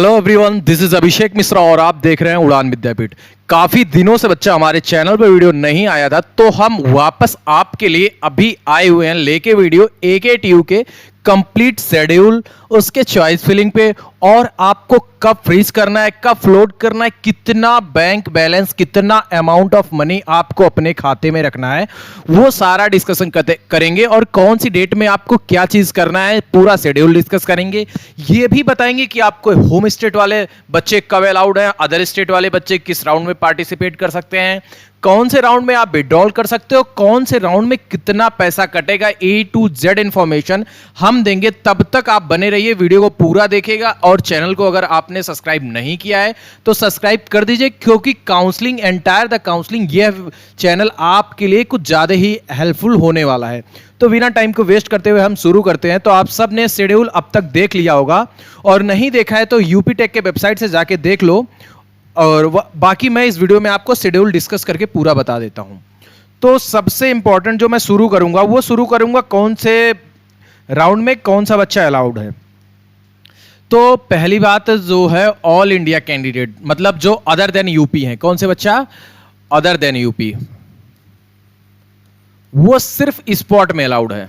Hello everyone, this is Abhishek Mishra और आप देख रहे हैं उड़ान विद्यापीठ। काफी दिनों से बच्चा हमारे चैनल पर वीडियो नहीं आया था, तो हम वापस आपके लिए अभी आए हुए हैं लेके वीडियो AKTU के कंप्लीट शेड्यूल, उसके चॉइस फिलिंग पे, और आपको कब फ्रीज करना है, कब फ्लोट करना है, कितना बैंक बैलेंस, कितना अमाउंट ऑफ मनी आपको अपने खाते में रखना है, वो सारा डिस्कशन करेंगे। और कौन सी डेट में आपको क्या चीज करना है, पूरा शेड्यूल डिस्कस करेंगे। ये भी बताएंगे कि आपको होम स्टेट वाले बच्चे कब अलाउड हैं, अदर स्टेट वाले बच्चे किस राउंड में पार्टिसिपेट कर सकते हैं, कौन से राउंड में आप विड्रॉल कर सकते हो, कौन से राउंड में कितना पैसा कटेगा, A to Z इंफॉर्मेशन हम देंगे। तब तक आप बने रहिए, वीडियो को पूरा देखिएगा। और चैनल को अगर आपने सब्सक्राइब नहीं किया है तो सब्सक्राइब कर दीजिए, क्योंकि काउंसलिंग, एंटायर द काउंसलिंग, यह चैनल आपके लिए कुछ ज्यादा ही हेल्पफुल होने वाला है। तो बिना टाइम को वेस्ट करते हुए हम शुरू करते हैं। तो आप सब ने शेड्यूल अब तक देख लिया होगा, और नहीं देखा है तो यूपी टेक के वेबसाइट से जाके देख लो। और बाकी मैं इस वीडियो में आपको शेड्यूल डिस्कस करके पूरा बता देता हूं। तो सबसे इंपॉर्टेंट जो मैं शुरू करूंगा कौन से राउंड में कौन सा बच्चा अलाउड है। तो पहली बात जो है, ऑल इंडिया कैंडिडेट, मतलब जो अदर देन यूपी हैं। कौन से बच्चा? अदर देन यूपी, वो सिर्फ स्पॉट में अलाउड है।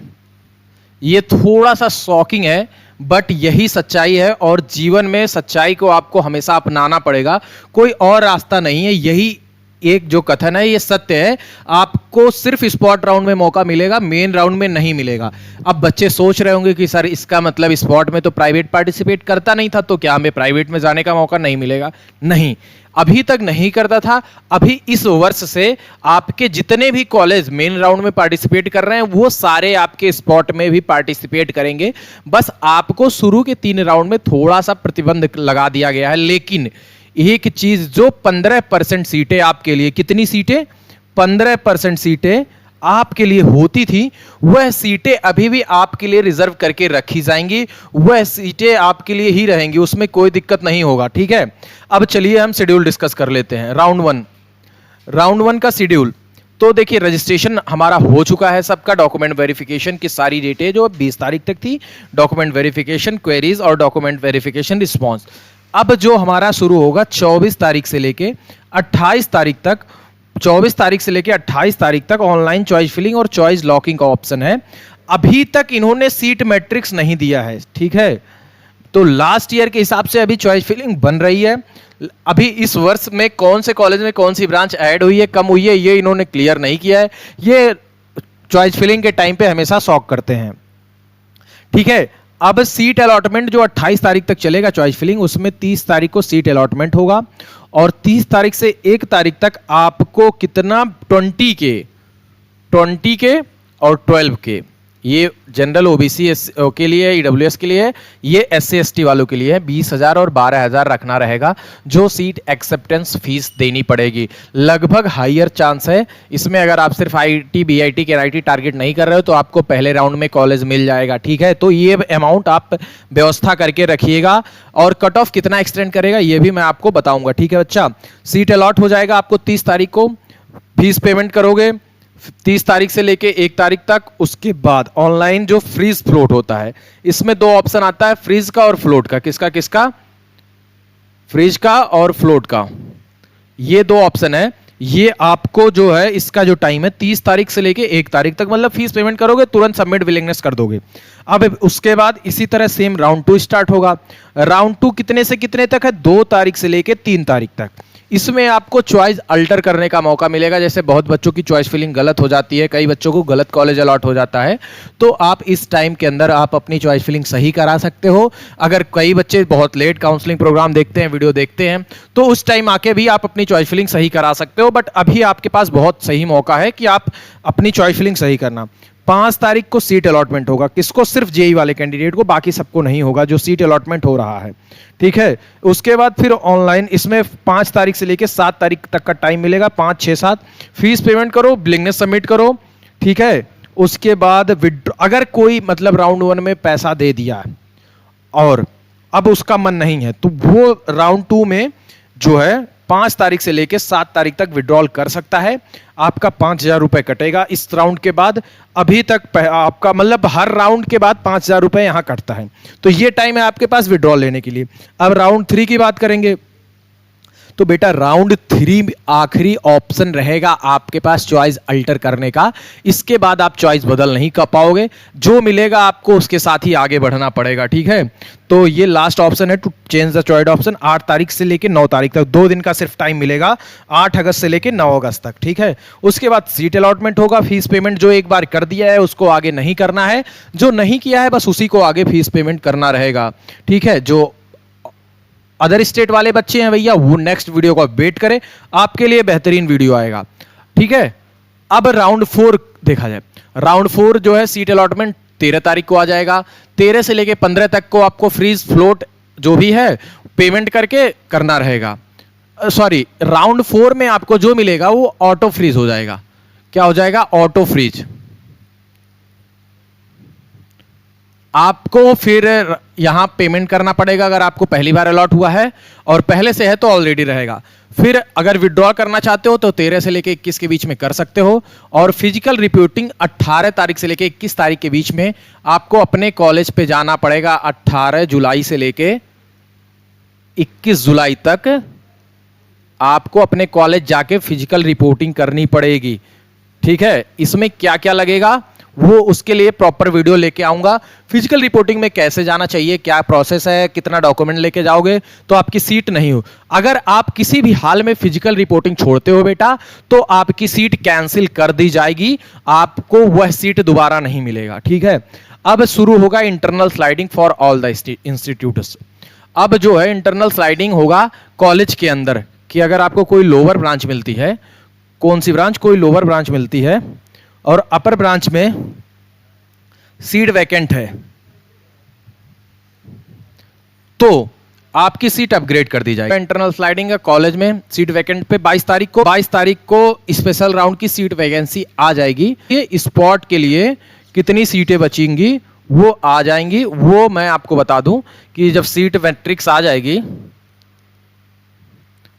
ये थोड़ा सा शॉकिंग है, बट यही सच्चाई है, और जीवन में सच्चाई को आपको हमेशा अपनाना पड़ेगा, कोई और रास्ता नहीं है। यही एक जो कथन है ये सत्य है। आपको सिर्फ स्पॉट राउंड में मौका मिलेगा, मेन राउंड में नहीं मिलेगा। अब बच्चे सोच रहे होंगे कि सर इसका मतलब स्पॉट में तो प्राइवेट पार्टिसिपेट करता नहीं था, तो क्या हमें प्राइवेट में जाने का मौका नहीं मिलेगा? नहीं, अभी तक नहीं करता था। अभी इस वर्ष से आपके जितने भी कॉलेज मेन राउंड में पार्टिसिपेट कर रहे हैं, वो सारे आपके स्पॉट में भी पार्टिसिपेट करेंगे। बस आपको शुरू के 3 राउंड में थोड़ा सा प्रतिबंध लगा दिया गया है। लेकिन एक चीज, जो 15% सीटें आपके लिए, कितनी सीटें? 15% सीटें आपके लिए होती थी, वह सीटें अभी भी आपके लिए रिजर्व करके रखी जाएंगी। वह सीटें आपके लिए ही रहेंगी, उसमें कोई दिक्कत नहीं होगा। ठीक है, अब चलिए हम शेड्यूल डिस्कस कर लेते हैं। राउंड वन का शेड्यूल। तो देखिए, रजिस्ट्रेशन हमारा हो चुका है सबका। डॉक्यूमेंट वेरिफिकेशन की सारी डेटें जो 20 तारीख तक थी, डॉक्यूमेंट वेरिफिकेशन क्वेरीज और डॉक्यूमेंट वेरिफिकेशन रिस्पॉन्स। अब जो हमारा शुरू होगा 24 तारीख से लेके 28 तारीख तक, 24 तारीख से लेके 28 तारीख तक ऑनलाइन चॉइस फिलिंग और चॉइस लॉकिंग का ऑप्शन है। अभी तक इन्होंने सीट मैट्रिक्स नहीं दिया है, ठीक है। तो लास्ट ईयर के हिसाब से अभी चॉइस फिलिंग बन रही है। अभी इस वर्ष में कौन से कॉलेज में कौन सी ब्रांच ऐड हुई है, कम हुई है, ये इन्होंने क्लियर नहीं किया है। ये चॉइस फिलिंग के टाइम पे हमेशा शॉक करते हैं, ठीक है। अब सीट अलॉटमेंट जो 28 तारीख तक चलेगा चॉइस फिलिंग, उसमें 30 तारीख को सीट अलॉटमेंट होगा, और 30 तारीख से 1 तारीख तक आपको कितना, 20 के और 12 के, ये जनरल ओबीसी के लिए, ईडब्ल्यूएस के लिए, ये SC ST वालों के लिए है। 20,000 और 12,000 रखना रहेगा, जो सीट एक्सेप्टेंस फीस देनी पड़ेगी। लगभग हायर चांस है इसमें, अगर आप सिर्फ IIT BIT के NIT टारगेट नहीं कर रहे हो तो आपको पहले राउंड में कॉलेज मिल जाएगा, ठीक है। तो ये अमाउंट आप व्यवस्था करके रखिएगा, और कट ऑफ कितना एक्सटेंड करेगा ये भी मैं आपको बताऊंगा, ठीक है बच्चा। सीट अलॉट हो जाएगा आपको 30 तारीख को, फीस पेमेंट करोगे 30 तारीख से लेके 1 तारीख तक। उसके बाद ऑनलाइन जो फ्रीज फ्लोट होता है, इसमें 2 ऑप्शन आता है, फ्रीज का और फ्लोट का। किसका? फ्रीज का और फ्लोट का, ये 2 ऑप्शन है। ये आपको जो है, इसका जो टाइम है 30 तारीख से लेके 1 तारीख तक, मतलब फीस पेमेंट करोगे तुरंत सबमिट विलिंगनेस कर दोगे। अब उसके बाद इसी तरह सेम राउंड 2 स्टार्ट होगा। राउंड 2 कितने से कितने तक है? 2 तारीख से लेके 3 तारीख तक। इसमें आपको चॉइस अल्टर करने का मौका मिलेगा। जैसे बहुत बच्चों की चॉइस फिलिंग गलत हो जाती है, कई बच्चों को गलत कॉलेज अलॉट हो जाता है, तो आप इस टाइम के अंदर आप अपनी चॉइस फिलिंग सही करा सकते हो। अगर कई बच्चे बहुत लेट काउंसलिंग प्रोग्राम देखते हैं, वीडियो देखते हैं, तो उस टाइम आके भी आप अपनी चॉइस फिलिंग सही करा सकते हो। बट अभी आपके पास बहुत सही मौका है कि आप अपनी चॉइस फिलिंग सही करना। 5 तारीख को सीट अलॉटमेंट होगा। किसको? सिर्फ JEE वाले कैंडिडेट को, बाकी सबको नहीं होगा जो सीट अलॉटमेंट हो रहा है, ठीक है। उसके बाद फिर ऑनलाइन, इसमें 5 तारीख से लेके 7 तारीख तक का टाइम मिलेगा, 5, 6, 7। फीस पेमेंट करो, विलिंगनेस सबमिट करो, ठीक है। उसके बाद अगर कोई मतलब राउंड 1 में पैसा दे दिया और अब उसका मन नहीं है, तो वो राउंड 2 में जो है 5 तारीख से लेके 7 तारीख तक विड्रॉल कर सकता है। आपका 5,000 रुपये कटेगा इस राउंड के बाद। अभी तक आपका मतलब हर राउंड के बाद 5,000 रुपये यहाँ कटता है। तो ये टाइम है आपके पास विड्रॉल लेने के लिए। अब राउंड 3 की बात करेंगे तो बेटा राउंड 3 आखिरी ऑप्शन रहेगा आपके पास चॉइस अल्टर करने का। इसके बाद आप चॉइस बदल नहीं कर पाओगे, जो मिलेगा आपको उसके साथ ही आगे बढ़ना पड़ेगा, ठीक है। तो ये लास्ट ऑप्शन है to change the choice option. 8 तारीख से लेके 9 तारीख तक 2 दिन का सिर्फ टाइम मिलेगा, 8 अगस्त से लेके 9 अगस्त तक, ठीक है। उसके बाद सीट अलॉटमेंट होगा। फीस पेमेंट जो एक बार कर दिया है उसको आगे नहीं करना है, जो नहीं किया है बस उसी को आगे फीस पेमेंट करना रहेगा, ठीक है। जो अदर स्टेट वाले बच्चे हैं भैया वो नेक्स्ट वीडियो को वेट करें, आपके लिए बेहतरीन वीडियो आएगा, ठीक है। अब राउंड 4 देखा जाए। राउंड 4 जो है सीट अलॉटमेंट 13 तारीख को आ जाएगा। 13 से लेके 15 तक को आपको फ्रीज फ्लोट जो भी है पेमेंट करके करना रहेगा। सॉरी, राउंड 4 में आपको जो मिलेगा वो ऑटो फ्रीज हो जाएगा। क्या हो जाएगा? Auto freeze. आपको फिर यहां पेमेंट करना पड़ेगा अगर आपको पहली बार अलॉट हुआ है, और पहले से है तो ऑलरेडी रहेगा। फिर अगर विड्रॉ करना चाहते हो तो 13 से लेके 21 के बीच में कर सकते हो। और फिजिकल रिपोर्टिंग 18 तारीख से लेके 21 तारीख के बीच में आपको अपने कॉलेज पे जाना पड़ेगा। 18 जुलाई से लेके 21 जुलाई तक आपको अपने कॉलेज जाके फिजिकल रिपोर्टिंग करनी पड़ेगी, ठीक है। इसमें क्या क्या लगेगा वो उसके लिए प्रॉपर वीडियो लेके आऊंगा। फिजिकल रिपोर्टिंग में कैसे जाना चाहिए, क्या प्रोसेस है, कितना डॉक्यूमेंट लेके जाओगे तो आपकी सीट नहीं हो। अगर आप किसी भी हाल में फिजिकल रिपोर्टिंग छोड़ते हो बेटा तो आपकी सीट कैंसिल कर दी जाएगी, आपको वह सीट दोबारा नहीं मिलेगा, ठीक है। अब शुरू होगा internal sliding for all the institutes. अब जो है इंटरनल स्लाइडिंग होगा कॉलेज के अंदर, कि अगर आपको कोई लोअर ब्रांच मिलती है, कौन सी ब्रांच, कोई लोअर ब्रांच मिलती है और अपर ब्रांच में सीट वैकेंट है तो आपकी सीट अपग्रेड कर दी जाएगी। इंटरनल स्लाइडिंग है कॉलेज में सीट वैकेंट पे 22 तारीख को स्पेशल राउंड की सीट वैकेंसी आ जाएगी। ये स्पॉट के लिए कितनी सीटें बचेंगी वो आ जाएंगी, वो मैं आपको बता दूं कि जब सीट मैट्रिक्स आ जाएगी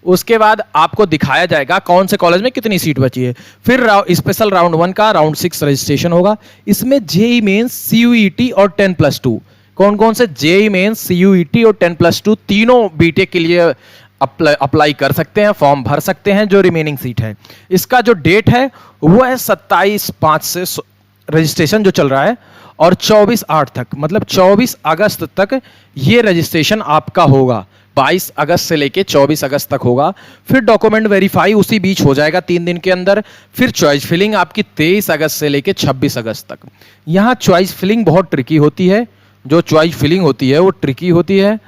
उसके बाद आपको दिखाया जाएगा कौन से कॉलेज में कितनी सीट बची है। फिर स्पेशल राउंड 1 का राउंड 6 रजिस्ट्रेशन होगा। इसमें जेईई मेंस, सीयूईटी और 10+2, कौन कौन से जेईई मेंस, सीयूईटी और 10+2 तीनों बीटेक के लिए अप्लाई कर सकते हैं, फॉर्म भर सकते हैं जो रिमेनिंग सीट है। इसका जो डेट है वो है 27/5 से रजिस्ट्रेशन जो चल रहा है, और 24/8 तक मतलब 24 अगस्त तक ये रजिस्ट्रेशन आपका होगा। 22 अगस्त से लेके 24 अगस्त तक होगा। फिर डॉक्यूमेंट वेरीफाई उसी बीच हो जाएगा 3 दिन के अंदर। फिर चॉइस फिलिंग आपकी 23 अगस्त से लेके 26 अगस्त तक। यहाँ चॉइस फिलिंग बहुत ट्रिकी होती है। जो चॉइस फिलिंग होती है वो ट्रिकी होती है।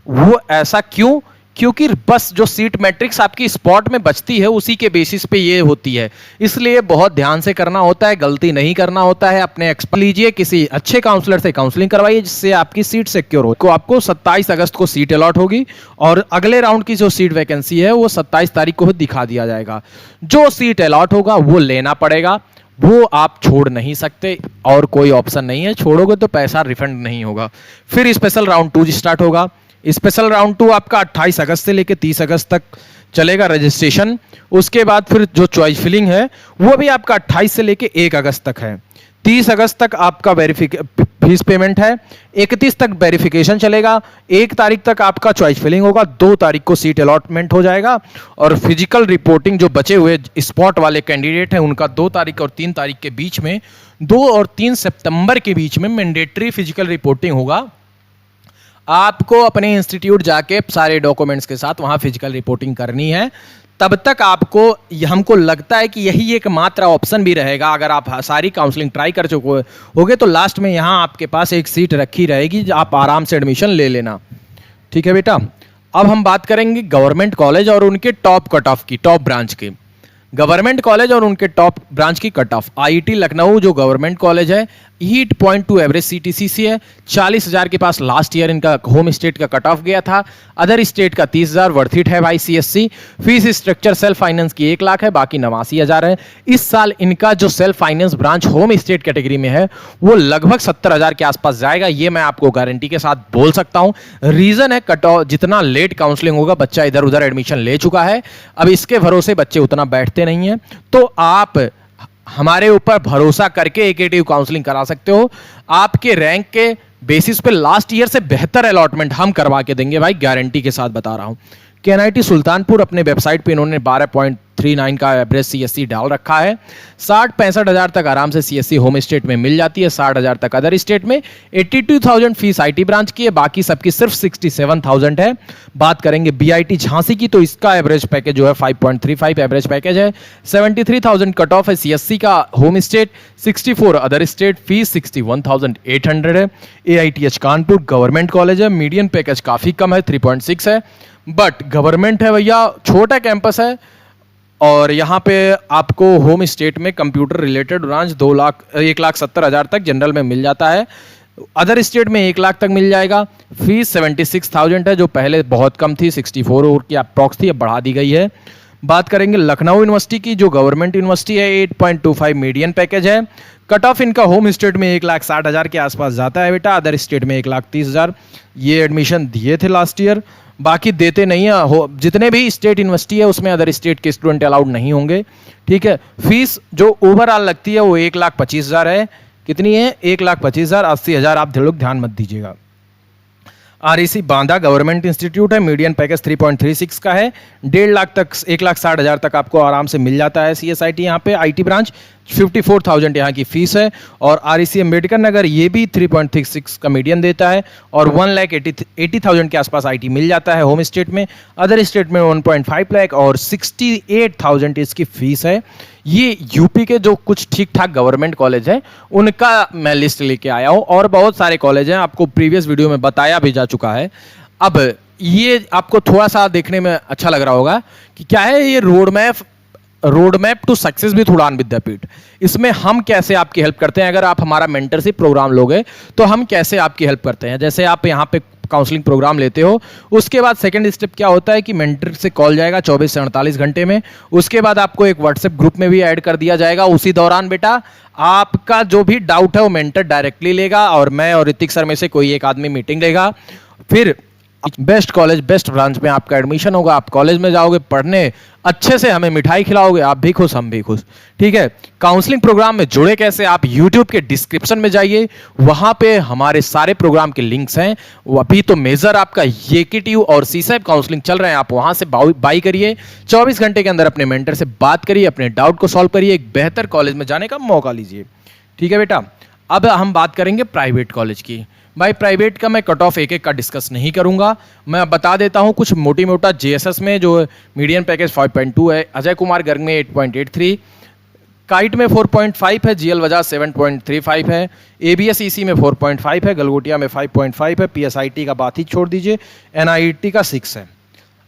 वो ऐसा क्यों? क्योंकि बस जो सीट मैट्रिक्स आपकी स्पॉट में बचती है उसी के बेसिस पे ये होती है, इसलिए बहुत ध्यान से करना होता है, गलती नहीं करना होता है। अपने एक्सपर्ट लीजिए, किसी अच्छे काउंसलर से काउंसलिंग करवाइए जिससे आपकी सीट सिक्योर हो। आपको 27 अगस्त को सीट अलॉट होगी और अगले राउंड की जो सीट वैकेंसी है वो 27 तारीख को दिखा दिया जाएगा। जो सीट अलॉट होगा वो लेना पड़ेगा, वो आप छोड़ नहीं सकते और कोई ऑप्शन नहीं है, छोड़ोगे तो पैसा रिफंड नहीं होगा। फिर स्पेशल राउंड 2 स्टार्ट होगा। स्पेशल राउंड 2 आपका 28 अगस्त से लेकर 30 अगस्त तक चलेगा रजिस्ट्रेशन। उसके बाद फिर जो चॉइस फिलिंग है वो भी आपका 28 से लेकर 1 अगस्त तक है। 30 अगस्त तक आपका फीस पेमेंट है। 31 तक वेरिफिकेशन चलेगा। 1 तारीख तक आपका चॉइस फिलिंग होगा। 2 तारीख को सीट अलॉटमेंट हो जाएगा और फिजिकल रिपोर्टिंग जो बचे हुए स्पॉट वाले कैंडिडेट हैं उनका 2 तारीख और 3 तारीख के बीच में, 2 और 3 सितंबर के बीच में मैंडेटरी फिजिकल रिपोर्टिंग होगा। आपको अपने इंस्टीट्यूट जाके सारे डॉक्यूमेंट्स के साथ वहां फिजिकल रिपोर्टिंग करनी है। तब तक आपको, हमको लगता है कि यही एक मात्र ऑप्शन भी रहेगा। अगर आप सारी काउंसलिंग ट्राई कर चुके होगे तो लास्ट में यहां आपके पास एक सीट रखी रहेगी, आप आराम से एडमिशन ले लेना। ठीक है बेटा। अब हम बात करेंगे गवर्नमेंट कॉलेज और उनके टॉप कट ऑफ की, टॉप ब्रांच की। गवर्नमेंट कॉलेज और उनके टॉप ब्रांच की कट ऑफ। आईआईटी लखनऊ जो गवर्नमेंट कॉलेज है, 8.2 एवरेज CTCC है, 40,000 के पास लास्ट ईयर इनका होम स्टेट का कट ऑफ गया था, अदर स्टेट का 30,000 वर्थ इट है भाई CSC। Fees structure self finance की 1 लाख है, बाकी 89,000 है। इस साल इनका जो self finance branch home state category में है वो लगभग 70,000 के आसपास जाएगा, ये मैं आपको गारंटी के साथ बोल सकता हूं। रीजन है कट ऑफ, जितना लेट काउंसलिंग होगा बच्चा इधर उधर एडमिशन ले चुका है, अब इसके भरोसे बच्चे उतना बैठते नहीं है, तो आप हमारे ऊपर भरोसा करके एकेटिव काउंसलिंग करा सकते हो। आपके रैंक के बेसिस पे लास्ट ईयर से बेहतर अलॉटमेंट हम करवा के देंगे भाई, गारंटी के साथ बता रहा हूं। KNIT सुल्तानपुर अपने वेबसाइट पे इन्होंने 12.39 का एवरेज CSC डाल रखा है। 60-65 हज़ार तक आराम से CSC होम स्टेट में मिल जाती है, 60 हज़ार तक अदर स्टेट में। 82,000 फीस IT ब्रांच की है, बाकी सबकी सिर्फ 67,000 है। बात करेंगे BIT झांसी की, तो इसका एवरेज पैकेज जो है 5.35 एवरेज पैकेज है। 73,000 कट ऑफ है CSC का home state, 64 other state, fees 61,800 है। AITH कानपुर गवर्नमेंट कॉलेज है, मीडियन पैकेज काफी कम है, 3.6 है, बट गवर्नमेंट है भैया, छोटा कैंपस है और यहाँ पे आपको होम स्टेट में कंप्यूटर रिलेटेड ब्रांच 1,70,000 तक जनरल में मिल जाता है, अदर स्टेट में 1 लाख तक मिल जाएगा। फीस 76,000 है, जो पहले बहुत कम थी, 64 की अप्रॉक्स थी, अब बढ़ा दी गई है। बात करेंगे लखनऊ यूनिवर्सिटी की, जो गवर्नमेंट यूनिवर्सिटी है, 8.25 मीडियन पैकेज है। कट ऑफ इनका होम स्टेट में 1,60,000 के आसपास जाता है बेटा, अदर स्टेट में 1,30,000। ये एडमिशन दिए थे लास्ट ईयर, बाकी देते नहीं है। जितने भी स्टेट यूनिवर्सिटी है उसमें अदर स्टेट के स्टूडेंट अलाउड नहीं होंगे, ठीक है। फीस जो ओवरऑल लगती है वो 1,25,000 है। कितनी है? 1,25,000, 80,000 आप लोग ध्यान मत दीजिएगा। REC बांदा गवर्नमेंट इंस्टीट्यूट है, मीडियन पैकेज 3.36 का है, 1.5 लाख तक, 1,60,000 तक आपको आराम से मिल जाता है CSIT यहाँ पे। IT ब्रांच 54,000 यहाँ की फीस है, और REC अम्बेडकर नगर ये भी 3.36 का मीडियन देता है, और 1,80,000 के आसपास IT मिल जाता है होम स्टेट में, अदर स्टेट में 1.5 लाख और 68,000 इसकी फीस है। ये यूपी के जो कुछ ठीक ठाक गवर्नमेंट कॉलेज हैं उनका मैं लिस्ट लेके आया हूँ, और बहुत सारे कॉलेज हैं, आपको प्रीवियस वीडियो में बताया भी जा चुका है। अब ये आपको थोड़ा सा देखने में अच्छा लग रहा होगा कि क्या है ये road map to success with Udaan Vidyapeeth. इसमें हम कैसे आपकी हेल्प करते हैं, अगर आप हमारा मेंटरशिप प्रोग्राम लोगे तो हम कैसे आपकी हेल्प करते हैं। जैसे आप यहाँ पे काउंसलिंग प्रोग्राम लेते हो, उसके बाद सेकंड स्टेप क्या होता है कि मेंटर से कॉल जाएगा 24 से 48 घंटे में, उसके बाद आपको एक व्हाट्सएप ग्रुप में भी ऐड कर दिया जाएगा। उसी दौरान बेटा आपका जो भी डाउट है वो मेंटर डायरेक्टली लेगा, और मैं और ऋतिक सर में से कोई एक आदमी मीटिंग लेगा। फिर बेस्ट कॉलेज बेस्ट ब्रांच में आपका एडमिशन होगा, आप कॉलेज में जाओगे पढ़ने, अच्छे से हमें मिठाई खिलाओगे, आप भी खुश हम भी खुश, ठीक है। काउंसलिंग प्रोग्राम में जुड़े कैसे? आप YouTube के डिस्क्रिप्शन में जाइए, वहां पे हमारे सारे प्रोग्राम के लिंक्स हैं। अभी तो मेजर आपका एकेटिव और CSAT काउंसलिंग चल रहे हैं, आप वहां से बाई करिए, 24 घंटे के अंदर अपने मेंटर से बात करिए, अपने डाउट को सॉल्व करिए, एक बेहतर कॉलेज में जाने का मौका लीजिए, ठीक है बेटा। अब हम बात करेंगे प्राइवेट कॉलेज की। भाई प्राइवेट का मैं कट ऑफ एक एक का डिस्कस नहीं करूंगा, मैं बता देता हूं कुछ मोटी मोटा। JSS में जो मीडियन पैकेज 5.2 है, अजय कुमार गर्ग में 8.83, काइट में 4.5 है, GL वजह 7.35 है, ABS EC में 4.5 है, गलगोटिया में 5.5 है, PSIT का बात ही छोड़ दीजिए, NIET का 6 है।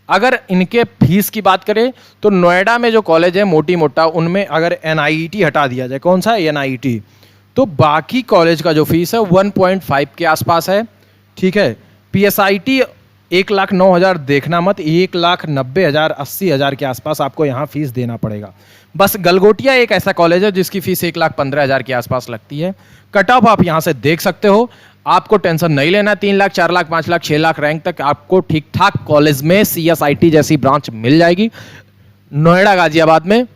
अगर इनके फीस की बात करें तो नोएडा में जो कॉलेज है मोटी मोटा, उनमें अगर NIET हटा दिया जाए, कौन सा NIET, तो बाकी कॉलेज का जो फीस है 1.5 के आसपास है, ठीक है। PSIT 1,09,000 देखना मत, 1,90,000 80,000 के आसपास आपको यहाँ फीस देना पड़ेगा। बस गलगोटिया एक ऐसा कॉलेज है जिसकी फीस 1,15,000 के आसपास लगती है। कट ऑफ आप यहाँ से देख सकते हो, आपको टेंशन नहीं लेना, 3 लाख 4 लाख 5 लाख 6 लाख रैंक तक आपको ठीक ठाक कॉलेज में CSIT जैसी ब्रांच मिल जाएगी नोएडा गाजियाबाद में।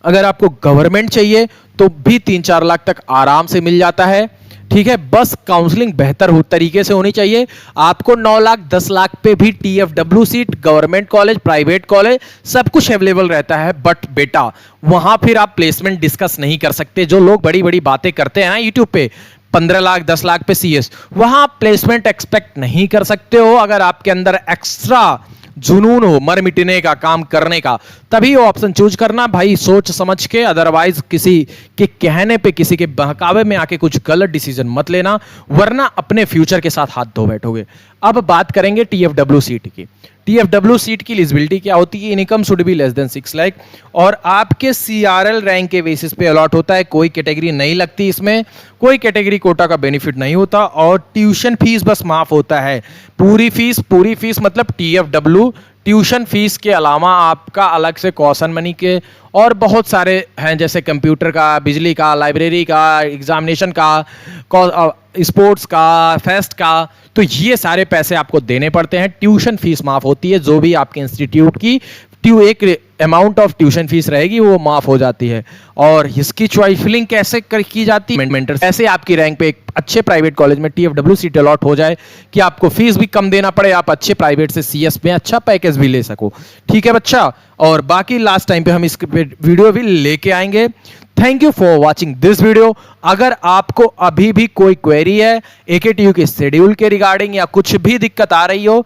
अगर आपको गवर्नमेंट चाहिए तो भी 3-4 लाख तक आराम से मिल जाता है, ठीक है। बस काउंसलिंग बेहतर तरीके से होनी चाहिए। आपको 9 लाख 10 लाख पे भी TFW seat, government college private college सब कुछ अवेलेबल रहता है, बट बेटा वहां फिर आप प्लेसमेंट डिस्कस नहीं कर सकते। जो लोग बड़ी बड़ी बातें करते हैं यूट्यूब पे 15 लाख 10 लाख पे CS, वहां प्लेसमेंट एक्सपेक्ट नहीं कर सकते हो। अगर आपके अंदर एक्स्ट्रा जुनून हो मर मिटने का, काम करने का, तभी वो ऑप्शन चूज करना भाई, सोच समझ के। अदरवाइज किसी के कहने पे, किसी के बहकावे में आके कुछ गलत डिसीजन मत लेना, वरना अपने फ्यूचर के साथ हाथ धो बैठोगे। अब बात करेंगे TFW सीट की। TFW सीट की एलिजिबिलिटी क्या होती है? Income should be less than 6 lakh और आपके CRL रैंक के बेसिस पे अलॉट होता है। कोई कैटेगरी नहीं लगती इसमें, कोई कैटेगरी कोटा का बेनिफिट नहीं होता और ट्यूशन फीस बस माफ होता है। पूरी फीस मतलब TFW ट्यूशन फीस के अलावा आपका अलग से कॉशन मनी के और बहुत सारे हैं, जैसे कंप्यूटर का, बिजली का, लाइब्रेरी का, एग्जामिनेशन का, स्पोर्ट्स का, फेस्ट का, तो ये सारे पैसे आपको देने पड़ते हैं। ट्यूशन फीस माफ होती है, जो भी आपके इंस्टीट्यूट की एक अमाउंट ऑफ ट्यूशन फीस रहेगी वो माफ हो जाती है। और इसकी चॉइस फिलिंग कैसे की जाती है? मेंटर ऐसे आपकी रैंक पे एक अच्छे प्राइवेट कॉलेज में TFW सीट अलॉट हो जाए कि आपको फीस भी कम देना पड़े, आप अच्छे प्राइवेट से CS में अच्छा पैकेज भी ले सको। ठीक है बच्चा, और बाकी लास्ट टाइम पे हम इस वीडियो भी लेके आएंगे। Thank you for watching this video. अगर आपको अभी भी कोई क्वेरी है AKTU के शेड्यूल के रिगार्डिंग या कुछ भी दिक्कत आ रही हो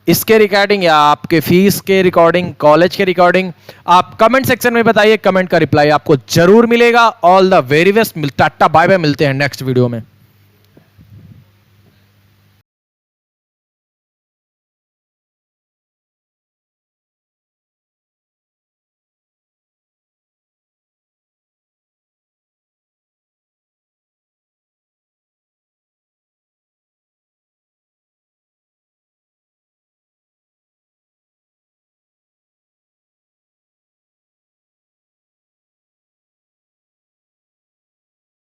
इसके रिगार्डिंग या आपके फीस के रिकॉर्डिंग, कॉलेज के रिकॉर्डिंग, आप कमेंट सेक्शन में बताइए। कमेंट का रिप्लाई आपको जरूर मिलेगा। All the very best. Tata bye bye, मिलते हैं नेक्स्ट वीडियो में।